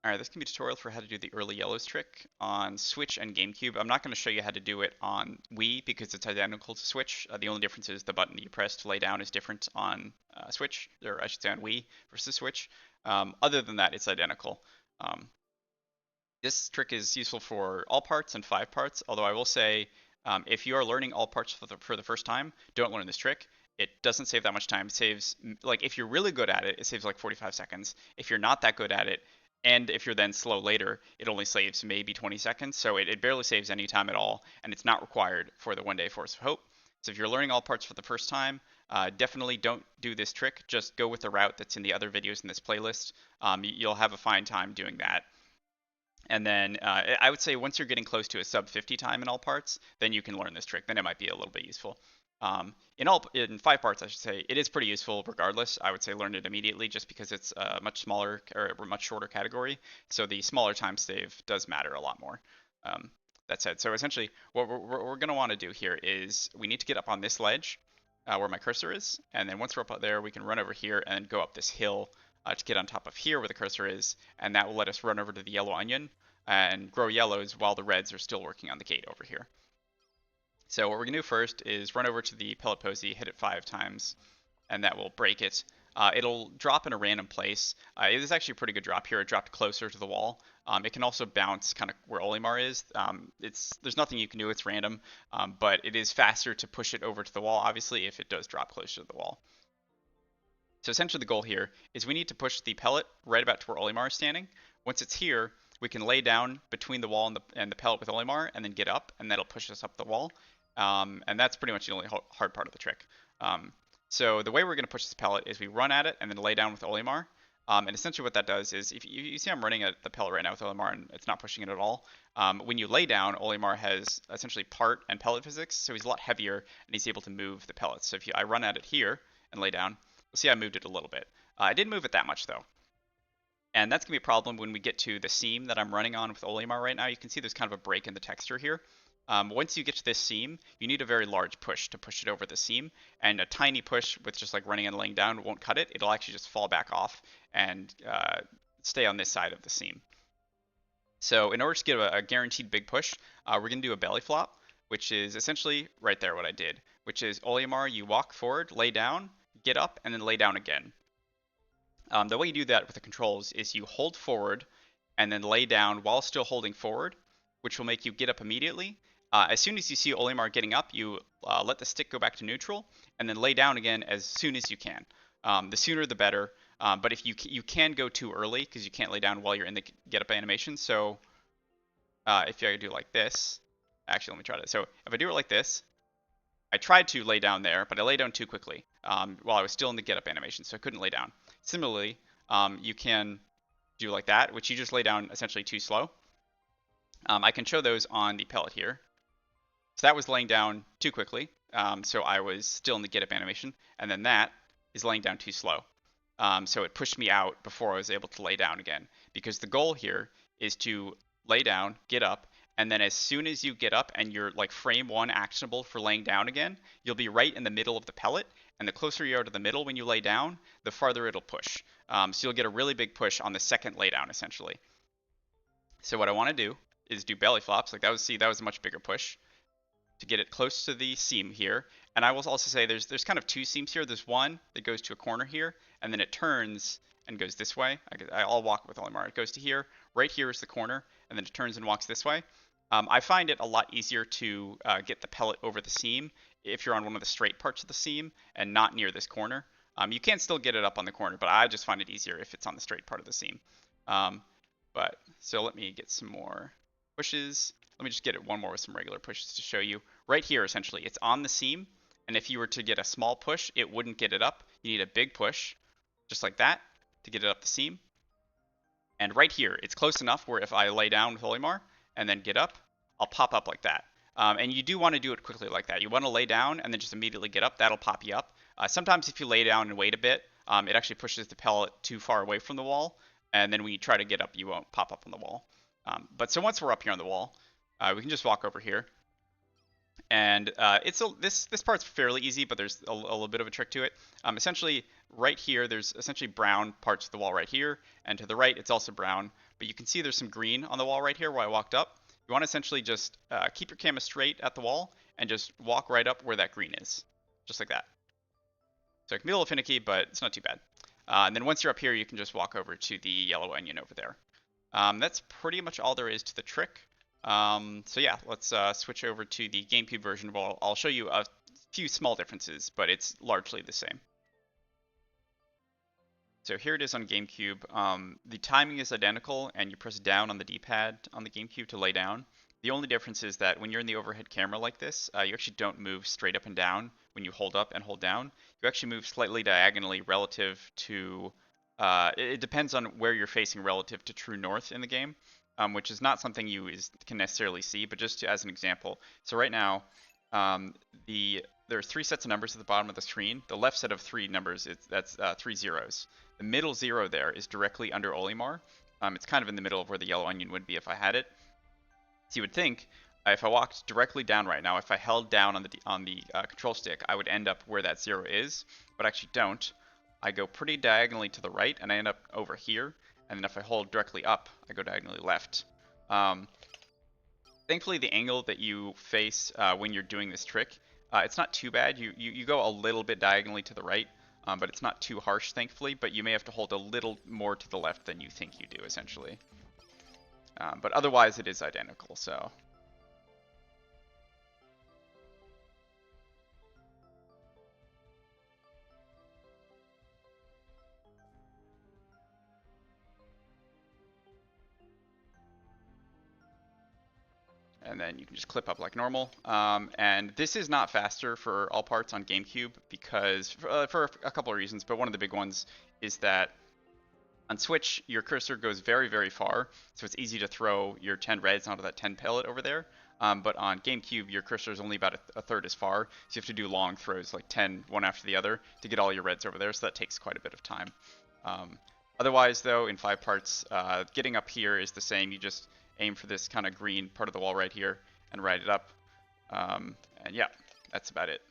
Alright, this can be a tutorial for how to do the early yellows trick on Switch and GameCube. I'm not going to show you how to do it on Wii because it's identical to Switch. The only difference is the button that you press to lay down is different on Switch, or I should say on Wii versus Switch. Other than that, it's identical. Um, this trick is useful for all parts and 5 parts, although I will say if you are learning all parts for the first time, don't learn this trick. It doesn't save that much time. It saves, like, if you're really good at it, it saves like 45 seconds. If you're not that good at it, and if you're then slow later, it only saves maybe 20 seconds. So it barely saves any time at all, and it's not required for the One Day Force of Hope. So if you're learning all parts for the first time, definitely don't do this trick. Just go with the route that's in the other videos in this playlist. You'll have a fine time doing that. And then I would say once you're getting close to a sub 50 time in all parts, then you can learn this trick. Then it might be a little bit useful. In 5 parts, I should say, it is pretty useful regardless. I would say learn it immediately just because it's a much smaller or a much shorter category. So the smaller time save does matter a lot more. That said, so essentially what we're going to want to do here is we need to get up on this ledge where my cursor is. And then once we're up there, we can run over here and go up this hill to get on top of here where the cursor is, and that will let us run over to the yellow onion and grow yellows while the reds are still working on the gate over here. So what we're going to do first is run over to the pellet posy, hit it 5 times, and that will break it. It'll drop in a random place. It is actually a pretty good drop here. It dropped closer to the wall. It can also bounce kind of where Olimar is. There's nothing you can do. It's random, but it is faster to push it over to the wall, obviously, if it does drop closer to the wall. So essentially the goal here is we need to push the pellet right about to where Olimar is standing. Once it's here, we can lay down between the wall and the pellet with Olimar and then get up, and that'll push us up the wall. And that's pretty much the only hard part of the trick. So the way we're going to push this pellet is we run at it and then lay down with Olimar. And essentially what that does is, if you see I'm running at the pellet right now with Olimar and it's not pushing it at all, when you lay down, Olimar has essentially part and pellet physics, so he's a lot heavier and he's able to move the pellets. So if I run at it here and lay down, you'll see I moved it a little bit. I didn't move it that much though. And that's going to be a problem when we get to the seam that I'm running on with Olimar right now. You can see there's kind of a break in the texture here. Once you get to this seam, you need a very large push to push it over the seam, and a tiny push with just like running and laying down won't cut it. It'll actually just fall back off and stay on this side of the seam. So in order to get a guaranteed big push, we're going to do a belly flop, which is essentially right there what I did, which is Olimar, you walk forward, lay down, get up, and then lay down again. The way you do that with the controls is you hold forward and then lay down while still holding forward, which will make you get up immediately. As soon as you see Olimar getting up, you let the stick go back to neutral and then lay down again as soon as you can. The sooner the better, but if you can go too early because you can't lay down while you're in the get up animation. So if I do like this, actually let me try that. So if I do it like this, I tried to lay down there, but I lay down too quickly while I was still in the get up animation, so I couldn't lay down. Similarly, you can do like that, which you just lay down essentially too slow. I can show those on the pellet here. So that was laying down too quickly, so I was still in the get up animation, and then that is laying down too slow. So it pushed me out before I was able to lay down again, because the goal here is to lay down, get up, and then as soon as you get up and you're like frame 1 actionable for laying down again, you'll be right in the middle of the pellet, and the closer you are to the middle when you lay down, the farther it'll push. So you'll get a really big push on the second lay down, essentially. So what I want to do is do belly flops. Like that was a much bigger push to get it close to the seam here. And I will also say there's kind of 2 seams here. There's one that goes to a corner here, and then it turns and goes this way. I'll walk with Olimar. It goes to here. Right here is the corner, and then it turns and walks this way. I find it a lot easier to get the pellet over the seam if you're on one of the straight parts of the seam and not near this corner. You can still get it up on the corner, but I just find it easier if it's on the straight part of the seam. So let me get some more pushes. Let me just get it one more with some regular pushes to show you. Right here, essentially, it's on the seam, and if you were to get a small push, it wouldn't get it up. You need a big push, just like that, to get it up the seam. And right here, it's close enough where if I lay down with Olimar and then get up, I'll pop up like that. And you do want to do it quickly like that. You want to lay down and then just immediately get up. That'll pop you up. Sometimes if you lay down and wait a bit, it actually pushes the pellet too far away from the wall, and then when you try to get up, you won't pop up on the wall. But so once we're up here on the wall, we can just walk over here. And this part's fairly easy, but there's a little bit of a trick to it. Essentially, right here, there's essentially brown parts of the wall right here, and to the right, it's also brown. But you can see there's some green on the wall right here where I walked up. You want to essentially just keep your camera straight at the wall and just walk right up where that green is, just like that. So it can be a little finicky, but it's not too bad. And then once you're up here, you can just walk over to the yellow onion over there. That's pretty much all there is to the trick. So yeah, let's switch over to the GameCube version. Well, I'll show you a few small differences, but it's largely the same. So here it is on GameCube. The timing is identical, and you press down on the D-pad on the GameCube to lay down. The only difference is that when you're in the overhead camera like this, you actually don't move straight up and down when you hold up and hold down. You actually move slightly diagonally relative to, it depends on where you're facing relative to true north in the game, which is not something you can necessarily see, but just as an example. So right now, there are 3 sets of numbers at the bottom of the screen. The left set of 3 numbers, that's 3 zeros. The middle 0 there is directly under Olimar. It's kind of in the middle of where the yellow onion would be if I had it. So you would think if I walked directly down right now, if I held down on the control stick, I would end up where that 0 is, but I actually don't. I go pretty diagonally to the right, and I end up over here. And then if I hold directly up, I go diagonally left. Thankfully, the angle that you face when you're doing this trick, it's not too bad. You go a little bit diagonally to the right, but it's not too harsh, thankfully. But you may have to hold a little more to the left than you think you do, essentially. But otherwise, it is identical, so... And then you can just clip up like normal. And this is not faster for all parts on GameCube because for a couple of reasons, but one of the big ones is that on Switch, your cursor goes very, very far, so it's easy to throw your 10 reds onto that 10 pellet over there. But on GameCube, your cursor is only about a third as far, so you have to do long throws, like 10, one after the other, to get all your reds over there, so that takes quite a bit of time. Otherwise, though, in 5 parts, getting up here is the same. You just aim for this kind of green part of the wall right here and ride it up. And yeah, that's about it.